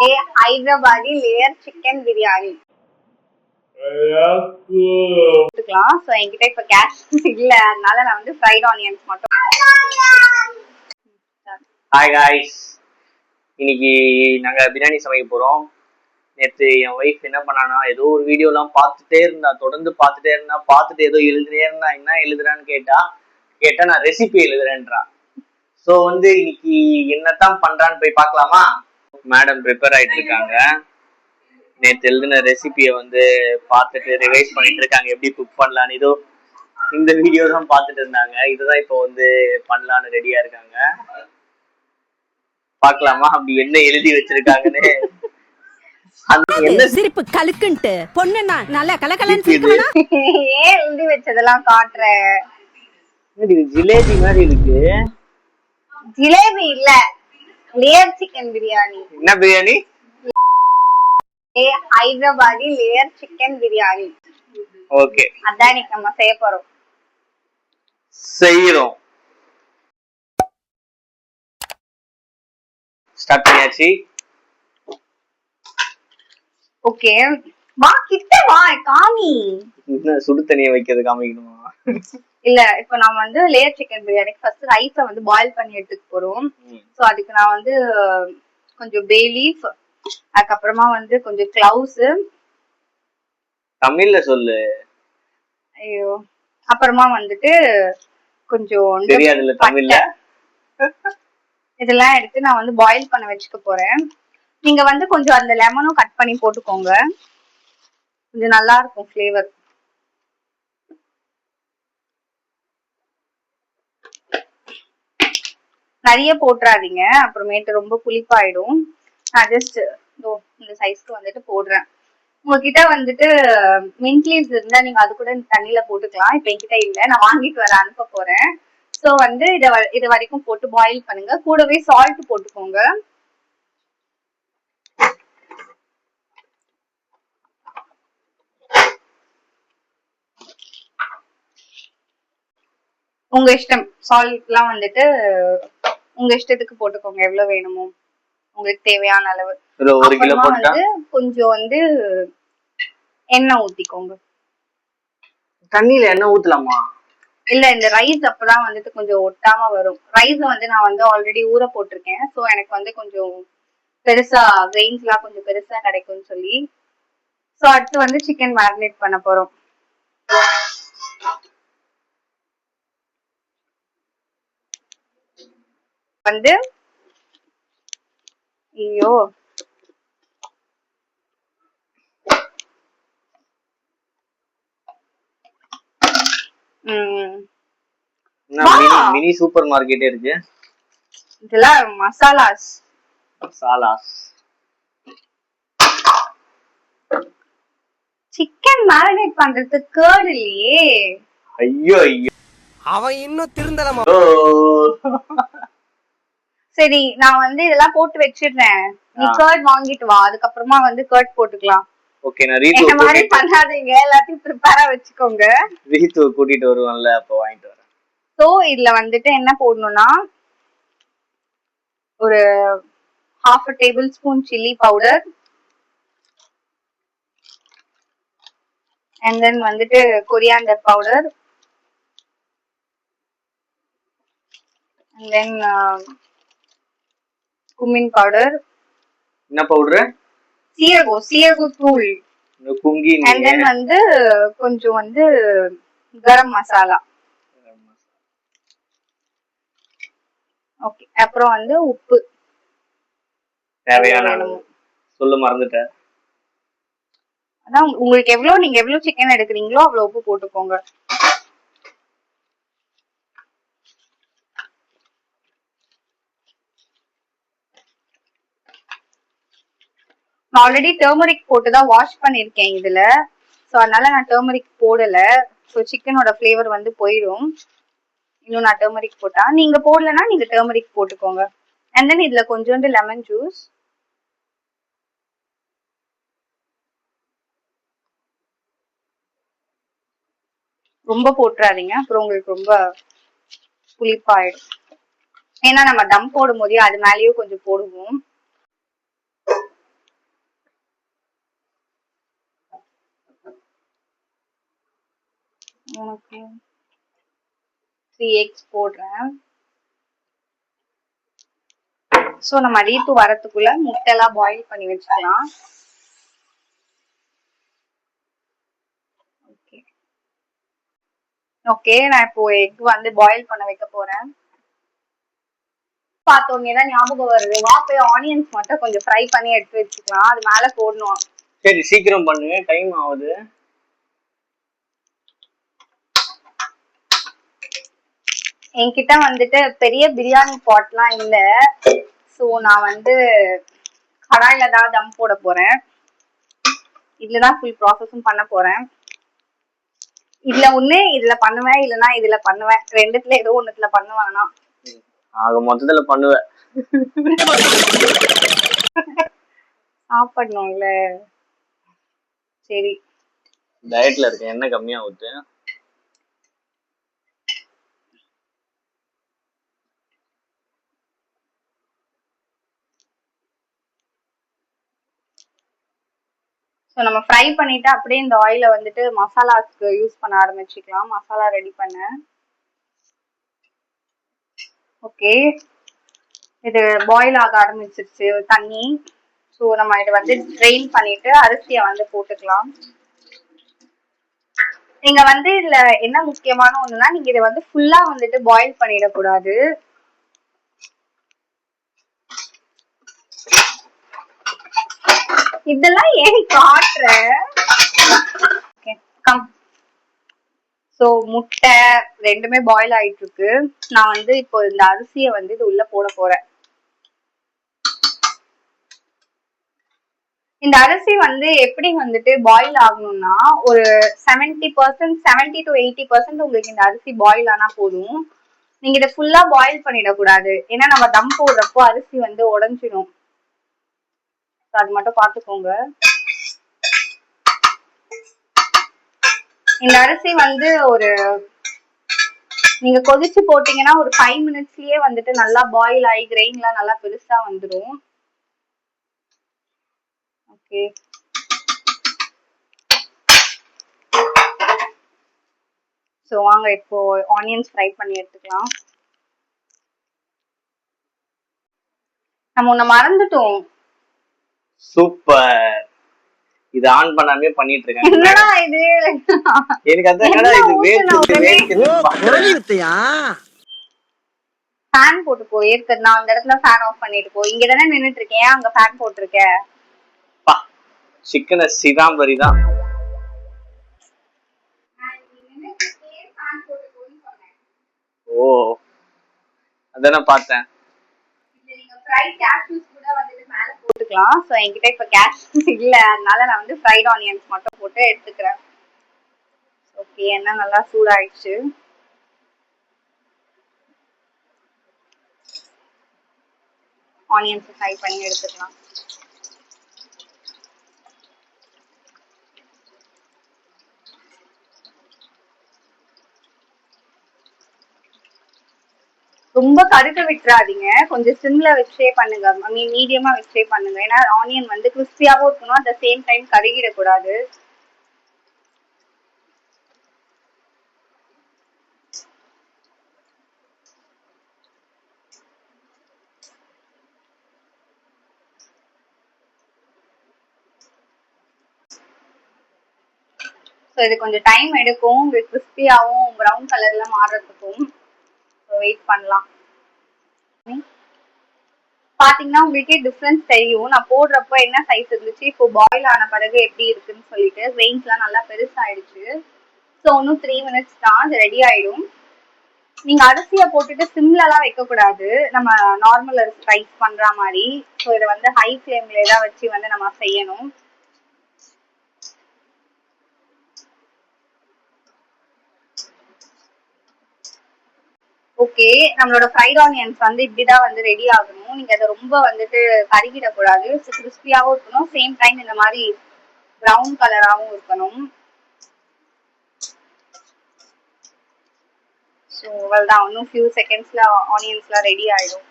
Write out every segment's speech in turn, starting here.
Hyderabadi layer chicken biryani எடுத்துக்கலாம். So என்கிட்ட இப்போ கேஷ் இல்லை, அதனால நான் வந்து ஃப்ரைட் ஆனியன்ஸ் மட்டும். ஹாய் காய்ஸ், இன்னைக்கு நாங்கள் பிரியாணி சமைக்க போகிறோம். நேற்று என் ஒய்ஃப் என்ன பண்ணானா, ஏதோ ஒரு வீடியோலாம் பார்த்துட்டே இருந்தா, தொடர்ந்து பார்த்துட்டே இருந்தா, பார்த்துட்டு ஏதோ எழுதுனே இருந்தா. என்ன எழுதுறான்னு கேட்டா நான் ரெசிபி எழுதுறேன்றான். ஸோ வந்து இன்னைக்கு என்னத்தான் பண்றான்னு போய் பார்க்கலாமா? மேடம் ப்ரிப்பேர் ஆயிட்டு இருக்காங்க. நேற்று எழுதின ரெசிபியை வந்து பார்த்துட்டு ரிவைஸ் பண்ணிட்டு இருக்காங்க, எப்படி குக் பண்ணலான்னு. இதோ இந்த வீடியோ தான் பார்த்துட்டு இருந்தாங்க. இதுதான் இப்போ வந்து பண்ணலான்னு ரெடியா இருக்காங்க. பார்க்கலாமா அப்படி என்ன எழுதி வச்சிருக்காங்கன்னு. சிரிப்பு கலுக்குன்ட்டு பொண்ணுனா நல்லா கலகலன்னு ஏன் எழுதி வச்சதெல்லாம் காட்டுற? ஜிலேபி மாதிரி இருக்கு. ஜிலேபி இல்ல, லேயர் சிக்கன் பிரியாணி. என்ன biryani? Hyderabadi layer chicken biryani. Okay, அதான் இன்னைக்கு நம்ம செய்ய போறோம். செய்யறோம். ஸ்டார்ட் பண்ணியாச்சு. ஓகே, வா கிட்ட வா, காமி. என்ன சுடு தண்ணியை வைக்கிறது காமிக்கணுமா? இல்ல, இப்போ நான் வந்து லேயர் சிக்கன் பிரியாணிக்கு ஃபர்ஸ்ட் ரைஸை வந்து பாயில் பண்ணி எடுத்துக்க போறோம். சோ அதுக்கு நான் வந்து கொஞ்சம் பே லீஃப், அதுக்கப்புறமா வந்து கொஞ்சம் கிளவுஸ். தமிழ்ல சொல்லு. ஐயோ, அப்புறமா வந்துட்டு கொஞ்சம் தெரியாதுல்ல தமிழ்ல. இதெல்லாம் எடுத்து நான் வந்து பாயில் பண்ண வச்சுக்க போறேன். நீங்க வந்து கொஞ்சம் அந்த லெமனும் கட் பண்ணி போட்டுக்கோங்க, கொஞ்சம் நல்லா இருக்கும் ஃப்ளேவர். நிறைய போட்டுறாதீங்க, அப்புறமேட்டு ரொம்ப புளிப்பாயிடும். நான் ஜஸ்ட் இந்த சைஸ்க்கு வந்துட்டு போடுறேன். உங்ககிட்ட வந்துட்டு மின்ட் லீவ்ஸ் இருந்தா நீங்க அது கூட தண்ணியில போட்டுக்கலாம். இப்ப என்கிட்ட இல்ல, நான் வாங்கிட்டு வர அனுப்ப போறேன். சோ வந்து இது வரைக்கும் போட்டு பாயில் பண்ணுங்க. கூடவே சால்ட் போட்டுக்கோங்க. உங்க இஷ்டம், சால்ட் எல்லாம் வந்துட்டு உங்க இஷ்டத்துக்கு போட்டுக்கோங்க, எவ்வளவு வேணுமோ உங்களுக்கு தேவையான அளவு. அப்புறமா வந்து கொஞ்சம் வந்து எண்ணெய் ஊத்திக்கோங்க. தண்ணியில எண்ணெய் ஊத்தலாமா? இல்ல, இந்த ரைஸ் அப்பதான் வந்துட்டு கொஞ்சம் ஒட்டாம வரும். ரைஸ் வந்து நான் வந்து ஆல்ரெடி ஊற போட்டிருக்கேன். சோ எனக்கு வந்து கொஞ்சம் பெருசா கிரெயின்ஸ் எல்லாம் கொஞ்சம் பெருசா கிடைக்கும்னு சொல்லி. சோ அடுத்து வந்து சிக்கன் மேரினேட் பண்ண போறோம். வந்து ஐயோ மினி சூப்பர் மார்க்கெட்டே இருக்கு. இதெல்லாம் மசாலாஸ். சிக்கன் மேரினேட் பண்றதுக்கு கர்ட் இல்லையே. ஐயோ ஐயோ, அவன் இன்னும் திருந்தலமா. சரி, நான் வந்து இதெல்லாம் போட்டு வச்சிடுறேன். நீ கர்ட் வாங்கிட்டு வா, அதுக்கப்புறமா வந்து கர்ட் போட்டுக்கலாம். ஓகே, நான் ரீத்து இந்த மாதிரி பண்ணாதீங்க, எல்லாத்தையும் ப்ரிப்பேரா வச்சுக்கோங்க. ரீத்து கூட்டிட்டு வருவான்ல, அப்ப வாங்கிட்டு வரேன். சோ இதுல வந்துட்டு என்ன போடணும்னா, ஒரு 1/2 tablespoon chilli powder, and then வந்துட்டு coriander powder, and then cumin powder. என்ன பவுடர்? சீரகம் தூள். and then வந்து கொஞ்சம் வந்து கரம் மசாலா. ஓகே, அப்புறம் வந்து உப்பு தேவையான சொல்ல மறந்துட்டேன். அதான் உங்களுக்கு நீங்க எவ்வளவு சிக்கன் எடுக்கிறீங்களோ அவ்வளவு உப்பு போட்டுக்கோங்க. நான் ஆல்ரெடி டர்மரிக் போட்டுதான் வாஷ் பண்ணிருக்கேன் இதுல. சோ அதனால நான் டர்மரிக் போடல. சோ சிக்கனோட ஃபிளேவர் வந்து போயிடும் இன்னும் நான் டர்மரிக் போட்டா. நீங்க போடலன்னா நீங்க டர்மரிக் போட்டுக்கோங்க. அண்ட் தென் இதுல கொஞ்சோண்டு லெமன் ஜூஸ், ரொம்ப போட்டுறாதீங்க, அப்புறம் உங்களுக்கு ரொம்ப புளிப்பாயிடும். ஏன்னா நம்ம தம் போடும் போதே அது மேலேயும் கொஞ்சம் போடுவோம். உனக்கு 3 eggs போடுறேன். ஸோ நம்ம ரீத்து வரத்துக்குள்ள முட்டை எல்லாம் பாயில் பண்ணி வச்சுக்கலாம். ஓகே ஓகே, நான் இப்போ எக் வந்து பாயில் பண்ண வைக்க போறேன். பார்த்தோன்னே தான் ஞாபகம் வருது, வா போய் ஆனியன்ஸ் மட்டும் கொஞ்சம் ஃப்ரை பண்ணி எடுத்து வச்சுக்கலாம், அது மேல போடணும். சரி சீக்கிரம் பண்ணுங்க, டைம் ஆகுது. என்கிட்ட வந்துட்டு பெரிய பிரியாணி பாட்லாம் இல்ல. ஸோ நான் வந்து கடாயில தான் தம் போட போறேன். இதுலதான் ஃபுல் ப்ராசஸும் பண்ண போறேன். இதுல ஒண்ணு இதுல பண்ணுவேன், இல்லைன்னா இதுல பண்ணுவேன். ரெண்டுத்துல ஏதோ ஒண்ணுத்துல பண்ணுவானா. ஆக மொத்தத்துல பண்ணுவேன். சாப்பிடணும்ல. சரி டயட்ல இருக்கேன், என்ன கம்மியா ஊத்து. ஸோ நம்ம ஃப்ரை பண்ணிட்டு அப்படியே இந்த ஆயில வந்துட்டு மசாலாஸ்க்கு யூஸ் பண்ண ஆரம்பிச்சுக்கலாம். மசாலா ரெடி பண்ண. ஓகே, இது பாயில் ஆக ஆரம்பிச்சிருச்சு தண்ணி. ஸோ நம்ம இதை வந்து ட்ரெயின் பண்ணிட்டு அரிசியை வந்து போட்டுக்கலாம். நீங்க வந்து இதுல என்ன முக்கியமான ஒண்ணுன்னா, நீங்க இதை வந்து ஃபுல்லா வந்துட்டு பாயில் பண்ணிடக்கூடாது. இதெல்லாம் ஏன் காட்டுற? ஸோ முட்டை ரெண்டுமே பாயில் ஆயிட்டு இருக்கு. நான் வந்து இப்போ இந்த அரிசியை வந்து இது உள்ள போட போறேன். இந்த அரிசி வந்து எப்படி வந்துட்டு பாயில் ஆகணும்னா, ஒரு 70% to 80% உங்களுக்கு இந்த அரிசி பாயில் ஆனா போதும். நீங்க இதை ஃபுல்லா பாயில் பண்ணிடக்கூடாது, ஏன்னா நம்ம தம் போடுறப்போ அரிசி வந்து உடைஞ்சிடும். அது மட்டும் பாத்துக்கோங்க. இந்த அரிசி வந்து ஒரு நீங்க கொதிச்சு போட்டீங்கன்னா ஒரு 5 minutesலயே வந்துட்டு நல்லா பாயில் ஆகி கிரெயின்லாம் நல்லா பெருசா வந்துடும். ஓகே, ஸோ வாங்க இப்போ ஆனியன்ஸ் ஃப்ரை பண்ணி எடுத்துக்கலாம். நம்ம ஒண்ணு மறந்துட்டோம். சூப்பர், இது ஆன் பண்ணாமே பண்ணிட்டு இருக்கேன். என்னடா இது? எனக்கு அதான் என்னடா இது வேர்க்குது. ஃபேன் போட்டு போ, ஏற்கனவே நான் அந்த இடத்துல ஃபேன் ஆஃப் பண்ணிட்டு போ. இங்க தானே நின்னுட்டு இருக்கேன், அங்க ஃபேன் போட்டிருக்கேன். சிக்கன சிகாம்பரி தான். ஓ அதான பார்த்தேன். போட்டுக்கலாம். ஸோ என்கிட்ட இப்ப கேஷ்யூஸ் இல்ல, அதனால நான் வந்து ஃப்ரைட் ஆனியன்ஸ் மட்டும் போட்டு எடுத்துக்கிறேன். ஓகே, எண்ணெய் நல்லா சூடாயிடுச்சு. ஆனியன்ஸ் ஃப்ரை பண்ணி எடுத்துக்கலாம். ரொம்ப கருக்க விட்டுறாதீங்க, கொஞ்சம் சிம்ல வச்சே பண்ணுங்க. ஐ மீன் மீடியமா வச்சே பண்ணுங்க, ஏன்னா ஆனியன் வந்து கிறிஸ்பியாவும் இருக்கணும், அட் த சேம் டைம் கருகிடக்கூடாது. ஸோ இது கொஞ்சம் டைம் எடுக்கும், உங்களுக்கு கிறிஸ்பியாவும் ப்ரௌன் கலர்ல மாறுறதுக்கும். வெயிட் பண்ணலாம். பாத்தீங்கன்னா உங்களுக்கே டிஃபரன்ஸ் தெரியும், நான் போடுறப்போ என்ன சைஸ் இருந்துச்சு, இப்போ பாயில் ஆன பிறகு எப்படி இருக்குன்னு சொல்லிட்டு. வெயின்ஸ்லாம் நல்லா பெருசாயிடுச்சு. ஸோ இன்னும் 3 minutes தான், அது ரெடி ஆயிடும். நீங்க அரிசியை போட்டுட்டு சிம்லலாம் வைக்க கூடாது, நம்ம நார்மல் அரிசி ரைஸ் பண்ற மாதிரி. ஸோ இதை வந்து ஹை ஃபிளேம்ல தான் வச்சு வந்து நம்ம செய்யணும். ஓகே, நம்மளோட ஃப்ரைட் ஆனியன்ஸ் வந்து இப்படிதான் வந்து ரெடி ஆகணும். நீங்க அதை ரொம்ப வந்துட்டு கருகிடக்கூடாது, கிறிஸ்பியாவும் இருக்கணும், சேம் டைம் இந்த மாதிரி ப்ரௌன் கலராகவும் இருக்கணும். ஸோ அவ்வளோதான், இன்னும் ஃபியூ செகண்ட்ஸ்ல ஆனியன்ஸ்லாம் ரெடி ஆயிடும்.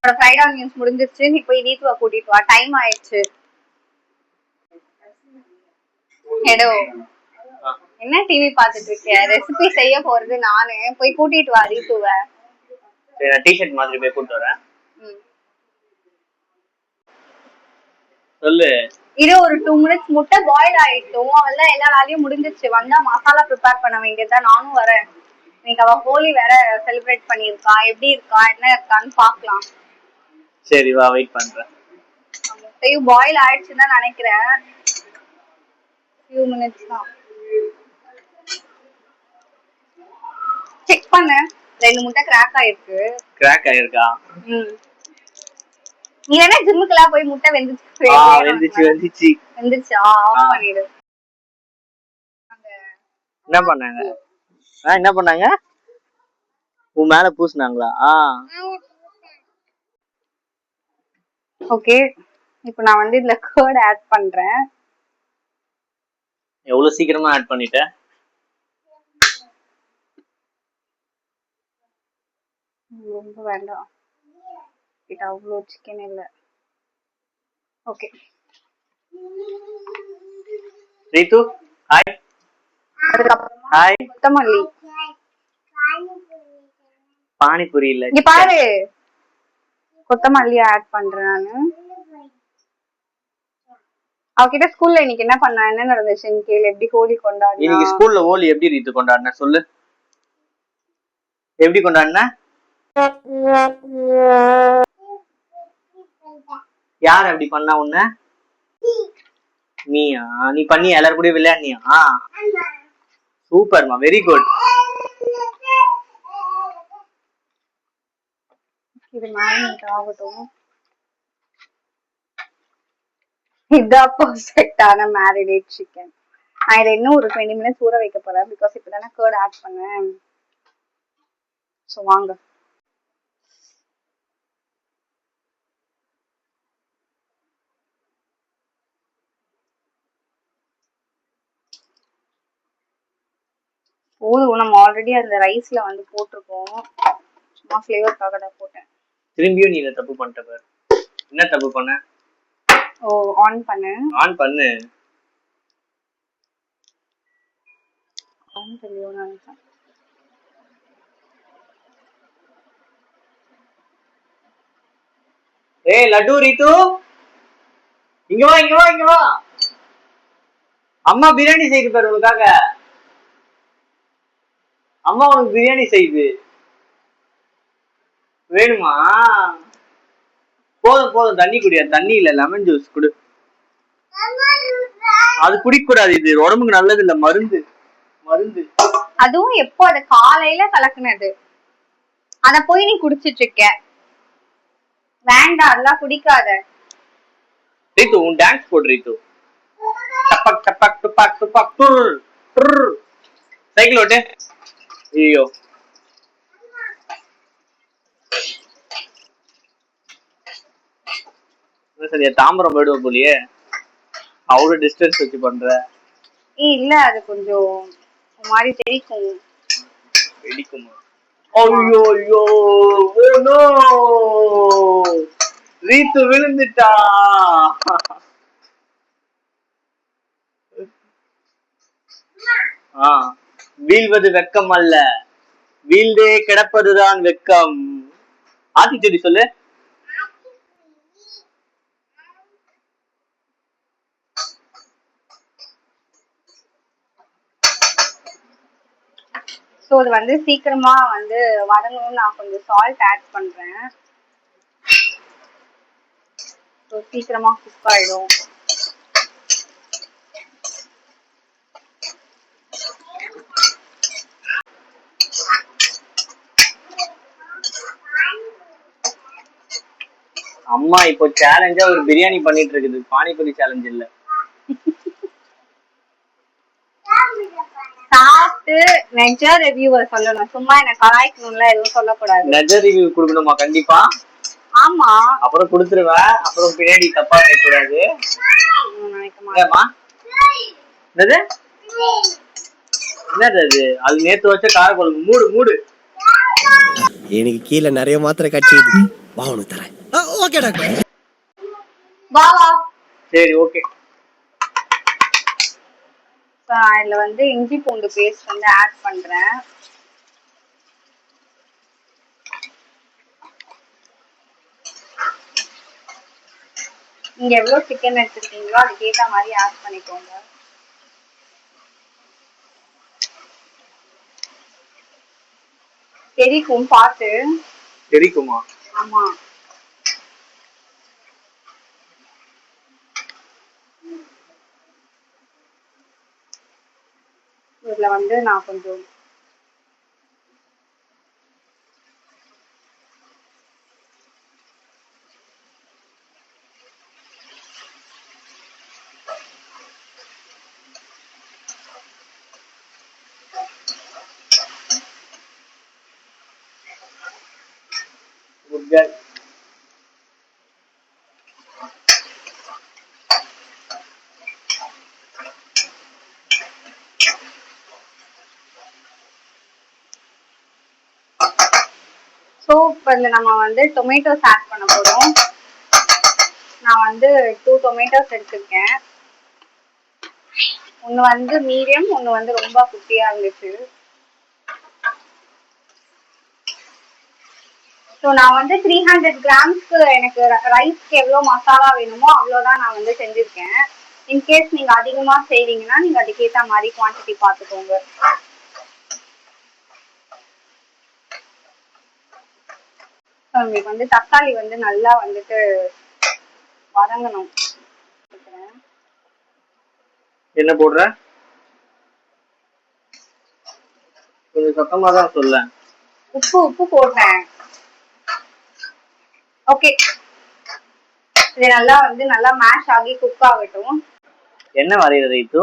ஃப்ரைட் ஆனியன்ஸ் முடிஞ்சிருச்சு. நீ போய் வீட்டுல கூட்டிட்டு வா, டைம் ஆயிடுச்சு. எடோ என்ன டிவி பாத்துட்டு இருக்க? ரெசிபி செய்ய போறது நானு. போய் கூட்டிட்டு வா ரீத்துவ. சரி நான் டிஷர்ட் மாதிரி போய் கூட்டு வரேன். சொல்லு. இது ஒரு 2 minutes முட்டை பாயில் ஆயிட்டும். அவெல்லாம் எல்லா வேலையும் முடிஞ்சிருச்சு. வந்தா மசாலா ப்ரிப்பேர் பண்ண வேண்டியதா. நானும் வரேன். இன்னைக்கு அவ ஹோலி வேற செலிப்ரேட் பண்ணிருக்கா. எப்படி இருக்கா என்ன இருக்கான்னு பாக்கலாம். சரி வா வெயிட் பண்றேன். முட்டையும் பாயில் ஆயிடுச்சுன்னு தான் நினைக்கிறேன். few minutes தான். செக் பண்ணு. 2 முட்டை கிராக் ஆயிருக்கு. கிராக் ஆயிருக்கா? நீ என்ன ஜிம்முக்குலாம் போய் முட்டை வெந்துச்சு வெந்துச்சா ஆஃப் பண்ணிடு. என்ன பண்ணாங்க? என்ன பண்ணாங்க? உன் மேல பூசுனாங்களா? ஓகே இப்போ நான் வந்து இதுல கர்ட் ஆட் பண்றேன். எவ்வளவு சீக்கிரமா ஆட் பண்ணிட்ட? ரொம்ப வேண்டாம். இது அவ்வளோ சிக்கன் இல்ல. Okay Ritu hi. ஹாய். கொத்தமல்லி பானிபூரி இல்ல. இங்க பாரு கொத்தமல்லி ஆட் பண்றேன் நானு. அவகிட்ட ஸ்கூல்ல இன்னைக்கு என்ன பண்ணா என்ன நடந்துச்சுன்னு கேளு. எப்படி ஹோலி கொண்டாடினா? இன்னைக்கு ஸ்கூல்ல ஹோலி எப்படி ரீத்து கொண்டாடின சொல்லு. எப்படி கொண்டாடின? யார் அப்படி பண்ணா உன்ன? நீயா? நீ பண்ணி எல்லாரும் கூட விளையாடுனியா? சூப்பர்மா வெரி குட். இது மேரினேட் ஆகட்டும். இதான் பர்ஃபெக்டான மேரினேட் சிக்கன். நான் இதை இன்னும் ஒரு 20 minutes ஊற வைக்க போறேன். பிகாஸ் இப்பதானே கர்ட் ஆட் பண்ணேன். ஸோ வாங்க. போதும் நம்ம ஆல்ரெடி அந்த ரைஸ்ல வந்து போட்டிருக்கோம். சும்மா ஃப்ளேவர்க்காக தான் போட்டேன். திரும்பியும் நீ தப்பு பண்ணிட்ட பாரு. என்ன தப்பு பண்ண? ஓ ஆன் பண்ணு. ஆன் பண்ணு. ஆன் பண்ணியோன்னு நினைச்சேன். ஏய் லட்டு ரீத்து இங்க வா இங்க வா இங்க வா. அம்மா பிரியாணி செய்து பாரு உனக்காக. அம்மா உனக்கு பிரியாணி செய்து வேணுமா? போதும் போதும் தண்ணி குடியா. தண்ணி இல்ல லெமன் ஜூஸ் குடு. அது குடிக்க கூடாது. இது உடம்புக்கு நல்லது இல்ல. மருந்து மருந்து. அதுவும் எப்போ அது காலையில கலக்குனது. அத போய் நீ குடிச்சிட்டு இருக்க. வேண்டாம் அதெல்லாம் குடிக்காத. ரீத்து உன் டான்ஸ் போடு ரீத்து. டப்பக் டப்பக் டுப்பக் டுப்பக் டுர் டுர். சைக்கிள் ஓட்டு. ஐயோ சரியா தாம்பரம் போயிடுவ போலியே. அவ்வளவு டிஸ்டன்ஸ் வச்சு பண்ற. இல்ல அது கொஞ்சம் மாதிரி தெரிக்கும். வெடிக்குமா? ஐயோ ஐயோ ஓ நோ ரீத்து விழுந்துட்டா. வீழ்வது வெக்கம் அல்ல, வீழ்ந்தே கிடப்பதுதான் வெக்கம். ஆத்திச்செடி சொல்லு. ஸோ அது வந்து சீக்கிரமா வந்து வதங்கணும்னு நான் கொஞ்சம் சால்ட் ஆட் பண்றேன். ஸோ சீக்கிரமா குக் ஆயிடும். அம்மா இப்போ சேலஞ்சா ஒரு பிரியாணி பண்ணிட்டு இருக்குது. பானிபூரி சேலஞ்ச் இல்ல. சாப்பிட்டு நெஜ ரிவ்யூவர் சொல்லணும். சும்மா என்ன கலாய்க்கணும்ல எதுவும் சொல்லக்கூடாது. நெஜ ரிவ்யூ கொடுக்கணுமா? கண்டிப்பா. ஆமா அப்புறம் கொடுத்துருவேன். அப்புறம் பின்னாடி தப்பா நினைக்கூடாது. என்னது என்னது அது? அது நேத்து வச்ச காரக்குழம்பு. மூடு மூடு. எனக்கு கீழே நிறைய மாத்திரை கட்சி வா உனக்கு தரேன். Okay doctor. வா வா. சரி ஓகே. இதுல வந்து இஞ்சி பூண்டு பேஸ்ட் வந்து ஆட் பண்றேன். நீங்க எவ்வளவு சிக்கன் எடுத்துருக்கீங்களோ அதுக்கு ஏத்த மாதிரி ஆட் பண்ணிக்கோங்க. தெரிக்கும் பார்த்து. தெரிக்குமா? ஆமா. இதுல வந்து நான் கொஞ்சம் குட். ஸோ இப்போ நம்ம வந்து டொமேட்டோஸ் ஆட் பண்ண போறோம். நான் வந்து 2 டொமேட்டோஸ் எடுத்திருக்கேன். ஒன்று வந்து மீடியம், ஒன்று வந்து ரொம்ப குட்டியா இருந்துச்சு. ஸோ நான் வந்து 300 கிராம்ஸ்க்கு எனக்கு ரைஸ்க்கு எவ்வளோ மசாலா வேணுமோ அவ்வளோதான் நான் வந்து செஞ்சிருக்கேன். இன்கேஸ் நீங்க அதிகமா செய்வீங்கன்னா நீங்க அதுக்கேற்ற மாதிரி குவான்டிட்டி பார்த்துக்கோங்க. உங்களுக்கு வந்து தக்காளி வந்து நல்லா வந்துட்டு வதங்கணும். என்ன போடுற? கொஞ்சம் சத்தமா தான் சொல்ல. உப்பு போடுறேன். ஓகே, இது நல்லா வந்து நல்லா மேஷ் ஆகி குக் ஆகட்டும். என்ன வரையுது ரீத்து?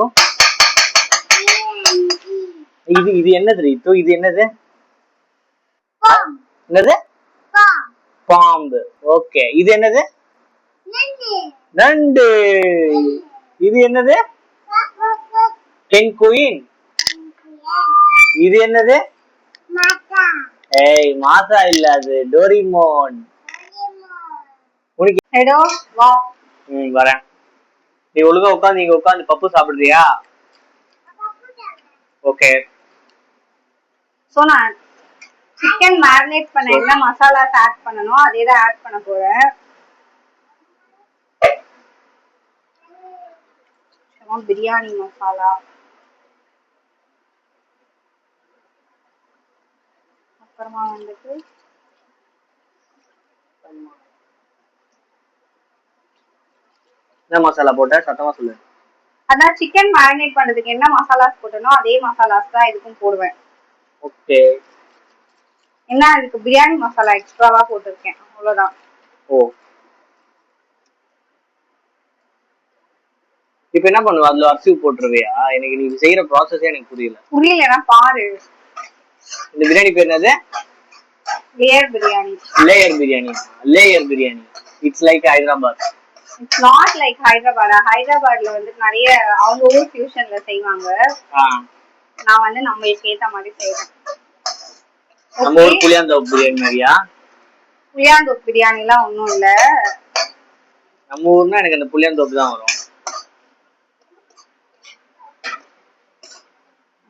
இது என்னது ரீத்து? இது என்னது? என்னது? பாம்பு. ஓகே, இது என்னது? நண்டு. இது என்னது? பெங்குயின். இது என்னது? ஏய், மாசா இல்ல, அது டோரிமோன். ஹெடோ வா. வரேன். நீ ஒழுங்கா உட்காந்து இங்க உட்காந்து பப்பு சாப்பிடுறியா? ஓகே. சோ நான் சிக்கன் மேரினேட் பண்ண என்ன மசாலாஸ் ஆட் பண்ணனும் அதே தான் ஆட் பண்ண போறேன். பிரியாணி மசாலா, அப்புறமா வந்துட்டு என்ன மசாலா போட்ட? சத்தமா சொல்லு. அதான் சிக்கன் மேரினேட் பண்றதுக்கு என்ன மசாலாஸ் போட்டனோ அதே மசாலாஸ் தான் இதுக்கும் போடுவேன். ஓகே. என்ன இதுக்கு பிரியாணி மசாலா எக்ஸ்ட்ராவா போட்டிருக்கேன், அவ்வளவுதான். ஓ, இப்ப என்ன பண்ணுவ? அதுல அரிசி போட்டுருவியா? எனக்கு நீ செய்யற ப்ராசஸே எனக்கு புரியலன்னா பாரு. இந்த பிரியாணி பேர் என்னது? Layer biryani. Layer biryani. Layer biryani. It's like Hyderabad. It's not like Hyderabad. ஹைதராபாத்ல வந்து நிறைய அவங்க ஊர் ஃபியூஷன்ல செய்வாங்க. நான் வந்து நம்ம ஏத்த மாதிரி செய்றேன். நம்ம ஊர் புளியாந்தோப்பு பிரியாணி மாதிரியா? புளியாந்தோப்பு பிரியாணி எல்லாம் ஒண்ணும் இல்ல. நம்ம ஊர்னா எனக்கு அந்த புளியாந்தோப்பு தான் வரும்.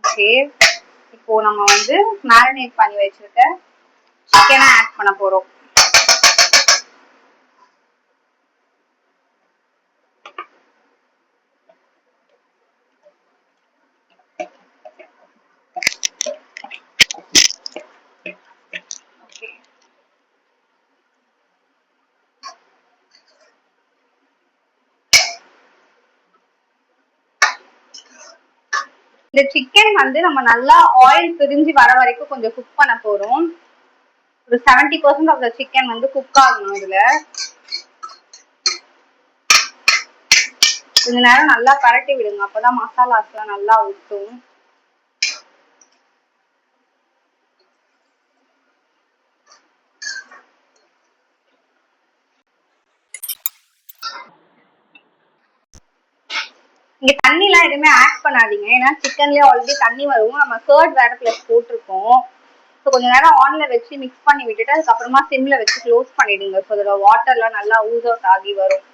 ஓகே, இப்போ நம்ம வந்து மேரினேட் பண்ணி வச்சிருக்க சிக்கனை ஆட் பண்ண போறோம். இந்த சிக்கன் வந்து நம்ம நல்லா ஆயில் பிரிஞ்சு வர வரைக்கும் கொஞ்சம் குக் பண்ண போறோம். ஒரு 70% ஆஃப் த சிக்கன் வந்து குக் ஆகணும். இதுல கொஞ்ச நேரம் நல்லா பரட்டி விடுங்க, அப்பதான் மசாலாஸ் எல்லாம் நல்லா ஊத்தும். இங்க தண்ணி எல்லாம் எதுவுமே ஆட் பண்ணாதீங்க, ஏன்னா சிக்கன்லயே ஆல்ரெடி தண்ணி வரும். நம்ம கர்ட் வேற பிளஸ் போட்டிருக்கோம். கொஞ்ச நேரம் ஆன்ல வச்சு மிக்ஸ் பண்ணி விட்டுட்டு அதுக்கப்புறமா சிம்ல வச்சு க்ளோஸ் பண்ணிடுங்க. ஸோ அதோட வாட்டர் எல்லாம் நல்லா ஊஸ் அவுட் ஆகி வரும்.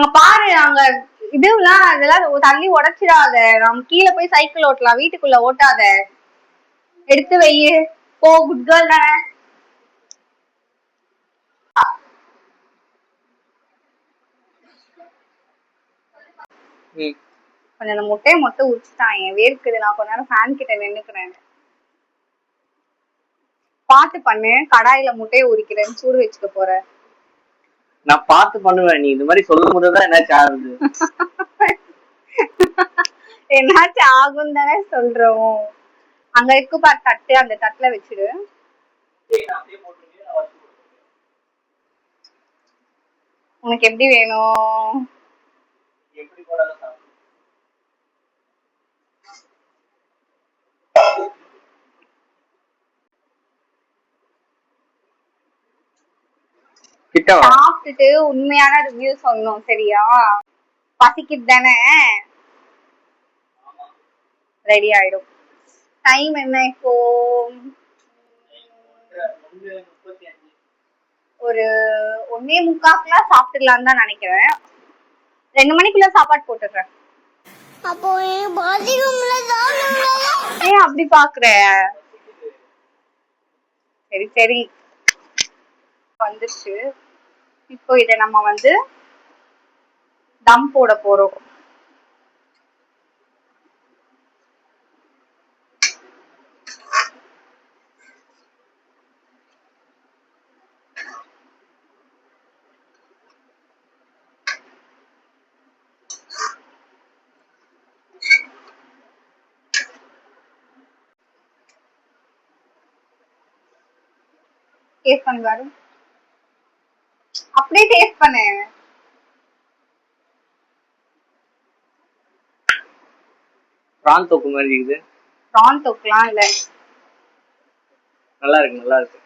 அங்க பாரு, அங்க இதுலாம் அதெல்லாம் தள்ளி உடைச்சிடாத. நம்ம கீழே போய் சைக்கிள் ஓட்டலாம், வீட்டுக்குள்ள ஓட்டாத. எடுத்து வையு. போ, குட் கேர்ள் தானே. கொஞ்சம் அந்த முட்டையை மட்டும் உரிச்சுட்டான். வேர்க்குது, நான் கொஞ்ச நேரம் ஃபேன் கிட்ட நின்னுக்கிறேன். பாத்து பண்ணு, கடாயில முட்டையை உரிக்கிறேன், சூடு வச்சுக்க போற. நான் பார்த்து பண்ணுவேன், நீ இந்த மாதிரி சொல்லும் போதுதான் என்னாச்சு ஆகுது. என்னாச்சு ஆகும் தானே சொல்றோம். அங்க இருக்கு பாரு தட்டு, அந்த தட்டுல வச்சிடு. உனக்கு எப்படி வேணும்? சாப்பிட்டுட்டு உண்மையான ரிவ்யூ சொல்லணும், சரியா? பசிக்குது தானே, ரெடி ஆயிடும். டைம் என்ன இப்போ? ஒரு 1:45 சாப்பிட்டுக்கலாம் தான் நினைக்கிறேன். 2 மணிக்குள்ள சாப்பாடு போட்டுடுறேன். ஏன் அப்படி பாக்குற? சரி சரி, வந்துருச்சு. இப்போ இத நம்ம வந்து தம் போட போறோம். டேஸ்ட் பண்ணி பாரு, அப்படியே டேஸ்ட் பண்ணு. பிரான் தொக்கு மாதிரி இருக்குது. பிரான் தொக்குலாம் இல்ல, நல்லா இருக்கு நல்லா இருக்கு.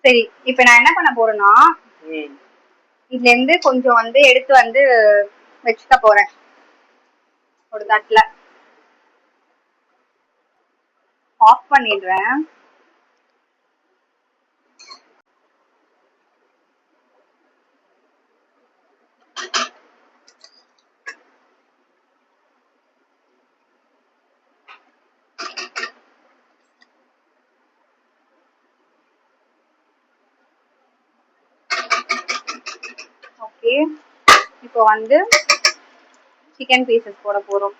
சரி, இப்ப நான் என்ன பண்ண போறேன்னா, இதுல இருந்து கொஞ்சம் வந்து எடுத்து வந்து வச்சுக்க போறேன் ஒரு தட்டுல. ஆஃப் பண்ணிடுறேன். ஓகே, இப்போ வந்து சிக்கன் பீசஸ் போட போறோம்.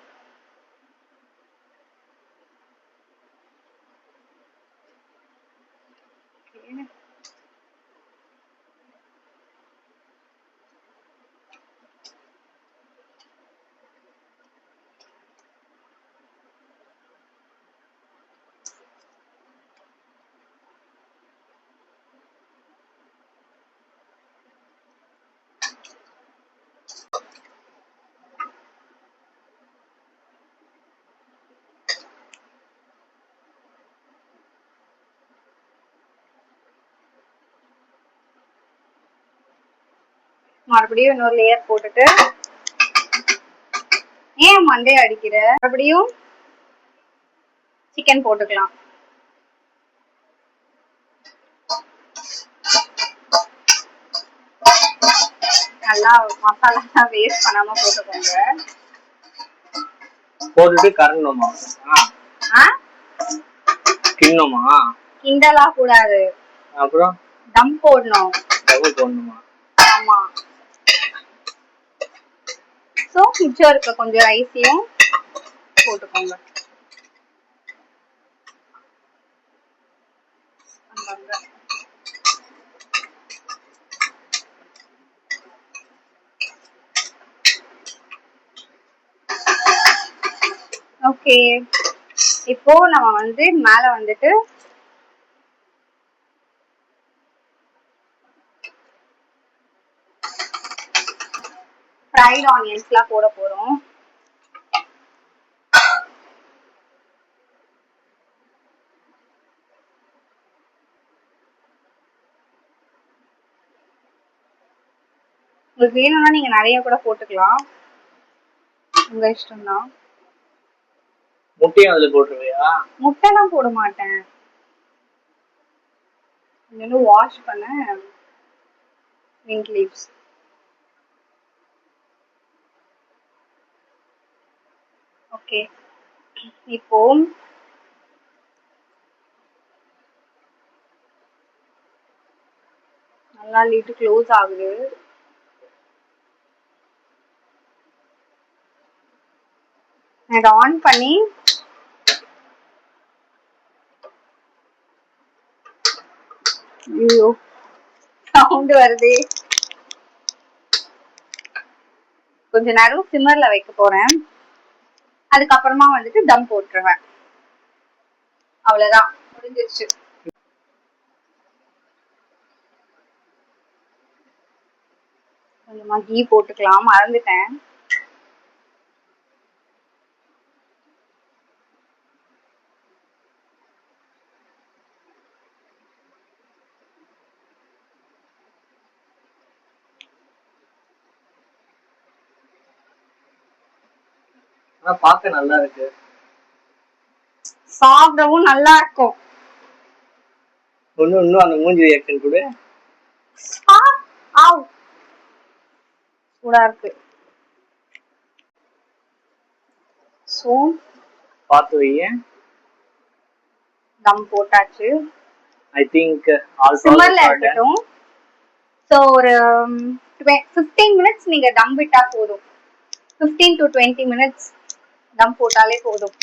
மறுபடியும் இன்னொரு லேயர் போட்டுட்டு, ஏன் மண்டையை அடிக்கிற? மறுபடியும் சிக்கன் போட்டுக்கலாம். நல்லா மசாலா வேஸ்ட் பண்ணாம போட்டுக்கோங்க. போட்டுட்டு கறக்கணுமா? கிண்டணுமா? கிண்டலா கூடாது, அப்புறம் தம் போடணும். தம் போடணுமா? ஆமா. சோ மிச்சம் இருக்க கொஞ்சம் ரைஸையும் போட்டுக்கோங்க. ஓகே, இப்போ நம்ம வந்து மேல வந்துட்டு ஃப்ரைட் ஆனியன்ஸ்லாம் போட போறோம். உங்களுக்கு வேணும்னா நீங்க நிறைய கூட போட்டுக்கலாம், உங்க இஷ்டம் தான். முட்டையும் அதுல போட்டுருவியா? முட்டைலாம் போட மாட்டேன், இன்னும் வாஷ் பண்ண மின்ட் லீவ்ஸ். ஓகே, இப்போ நல்லா லிட் க்ளோஸ் ஆகுது. இதை ஆன் பண்ணி ஐயோ சவுண்ட் வருது. கொஞ்ச நேரம் சிம்மர்ல வைக்க போறேன். அதுக்கப்புறமா வந்துட்டு தம் போட்டுருவேன். அவ்வளவுதான், முடிஞ்சிருச்சு. கொஞ்சமா கீ போட்டுக்கலாம், மறந்துட்டேன். ஆனா பார்க்க நல்லா இருக்கு, சாப்பிடவும் நல்லா இருக்கும். இன்னும் அந்த மூஞ்சி ரியாக்ஷன் கூட சூடா இருக்கு. சோ பார்த்து வைங்க. தம் போட்டாச்சு. ஐ திங்க் ஆல் சிம்மர்ல இருக்கட்டும். சோ ஒரு 15 மினிட்ஸ் நீங்க தம் விட்டா போதும். 15 to 20 மினிட்ஸ் தம் போட்டாலே போதும்.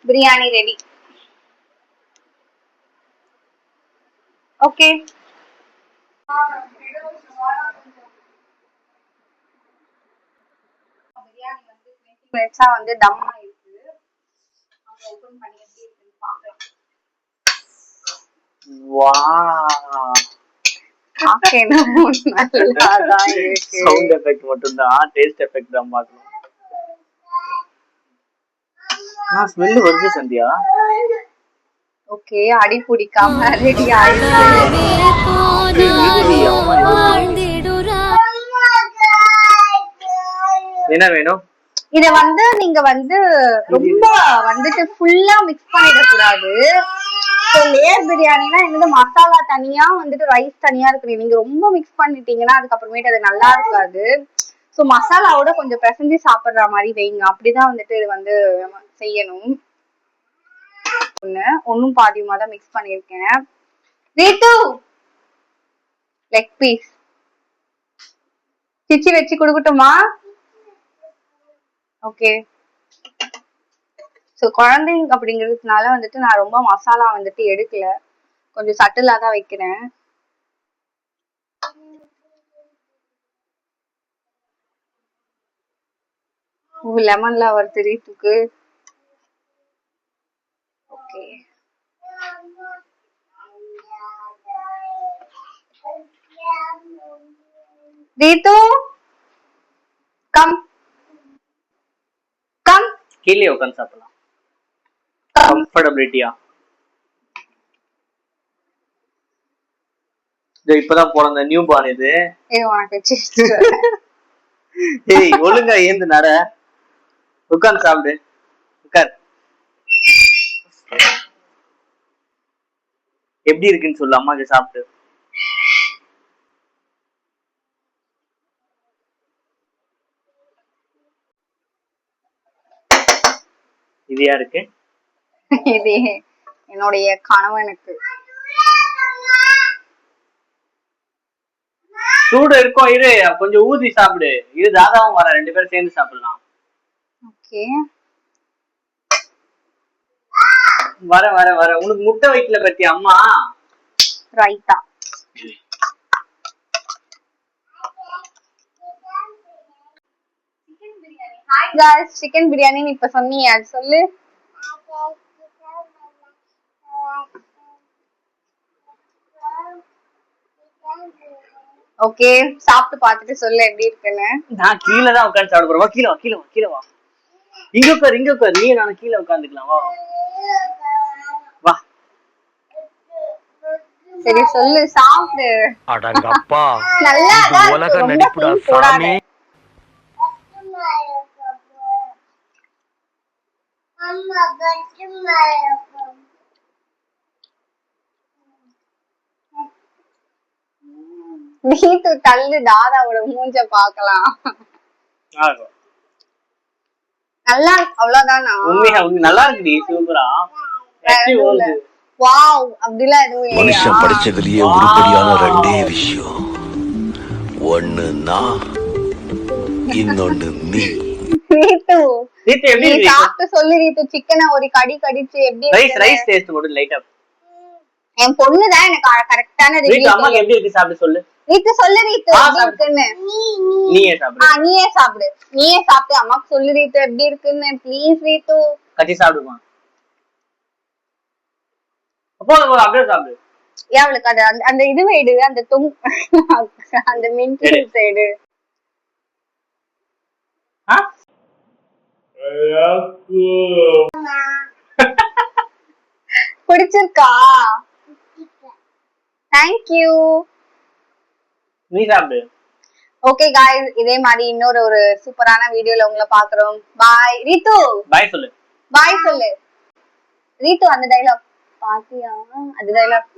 பிரியாணி ரெடி. ஓகே, பிரியாணி வந்து 20 மினிட்ஸா வந்து தம் ஆயிருக்கு. ஓபன் பண்ணி எப்படி இருக்குன்னு பார்க்கலாம். வாவ், நல்லாதான் இருக்கு. சவுண்ட் எஃபெக்ட் மட்டும் தான், டேஸ்ட் எஃபெக்ட் தான் பார்க்கணும். ஸ்மெல் வருது சந்தியா. ஓகே, அடி பிடிக்காம ரெடி ஆயிடுச்சு. என்ன வேணும்? இத வந்து நீங்க வந்து ரொம்ப வந்துட்டு ஃபுல்லா மிக்ஸ் பண்ணிடக்கூடாது. லேயர் பிரியாணினா என்னது, மசாலா தனியா வந்துட்டு ரைஸ் தனியா இருக்கு. நீங்க ரொம்ப மிக்ஸ் பண்ணிட்டீங்கன்னா அதுக்கப்புறமேட்டு அது நல்லா இருக்காது. சோ மசாலாவோட கொஞ்சம் பிசைஞ்சு சாப்பிடுற மாதிரி வைங்க. அப்படிதான் வந்துட்டு இது வந்து செய்யணும். ஒன்னும் பாதியமா தான் மிக்ஸ் பண்ணிருக்கேன். ரீத்து, லெக் பீஸ் சிச்சி வச்சு கொடுக்கட்டுமா? ஓகே. சோ குழந்தைங்க அப்படிங்கிறதுனால வந்துட்டு நான் ரொம்ப மசாலா வந்துட்டு எடுக்கல, கொஞ்சம் சட்டிலா தான் வைக்கிறேன். லெமன்ல வருது ரீத்துக்கு. Okay, Reethu come come. கீழே உட்காந்து சாப்பிடலாம், கம்ஃபர்டபிலிட்டியா. இப்பதான் பிறந்த நியூ பார்ன் இது. உனக்கு வச்சு ஏய் ஒழுங்கா ஏந்து நட, உட்காந்து சாப்பிடு, உட்கார். எப்படி இருக்குன்னு சொல்லு, அம்மாக்கு சாப்பிட்டு. இது யாருக்கு? இது என்னுடைய கணவனுக்கு. சூடு இருக்கும், இரு கொஞ்சம் ஊதி சாப்பிடு. இது தாதாவும் வர, 2 பேரும் சேர்ந்து சாப்பிடலாம். ஓகே, வர வர வர. உனக்கு முட்டை வைக்கல பத்தி அம்மா. ரைட்டா. ஹாய் गाइस, சிக்கன் பிரியாணி இப்ப சொன்னீங்க, அது சொல்லு. ஓகே, சாப்பிட்டு பார்த்துட்டு சொல்லு எப்படி இருக்குன்னு. நான் கீழே தான் உட்காந்து சாப்பிட போறேன். வா கீழே வா, கீழே வா, கீழே வா. இங்க உட்கார், இங்க உட்கார். நீ நான் கீழே உட்காந்துக்கலாம். வா வா. சரி சொல்லு, சாப்பிடு. அடங்கப்பா, நல்லா இது உலக நடிப்புடா சாமி. நீத்து தள்ளு, தாதாவோட மூஞ்ச பாக்கலாம். நல்லா இருக்கு அவ்வளவுதானா? உண்மையா நல்லா இருக்குடி சூப்பரா. வாவ் அப்படிலாம் எதுவும் இல்லையா? மனுஷன் படிச்சதுலயே உருப்படியான ரெண்டே விஷயம், ஒண்ணு நான், இன்னொன்னு நீ. ரீத்து ரீத்து எப்படி நீ இருக்கு? சாப்பிட்டு சொல்லு ரீத்து. சிக்கனை ஒரு கடி கடிச்சு எப்படி ரைஸ் இருக்கு? ரைஸ் டேஸ்ட் மட்டும் லைட்டா. என் பொண்ணுதான் எனக்கு கரெக்டான ரீத்து ரிவ்யூ. அம்மாக்கு எப்படி இருக்கு சாப்பிட்டு சொல்லு. ரீத்து சொல்லு ரீத்து எப்படி இருக்குன்னு. நீயே சாப்பிடு. நீயே சாப்பிடு. நீயே சாப்பிட்டு அம்மாக்கு சொல்லு ரீத்து எப்படி இருக்குன்னு. ப்ளீஸ் ரீத்து. கட்டி சாப்பிடுமா? அப்போ அப்படியே சாப்பிடு. ஏன் அவளுக்கு அது அந்த இது எடு, அந்த அந்த மின்ட் எடு. பிடிச்சிருக்கா? தேங்க்யூ. நீ சாப்பிடு. ஓகே गाइस, இதே மாதிரி இன்னொரு ஒரு சூப்பரான வீடியோல உங்களை பாக்குறோம். பாய் ரீத்து. பாய் சொல்லு. பாய் சொல்லு ரீத்து. அந்த டைலாக் பாத்தியா? அது டைலாக்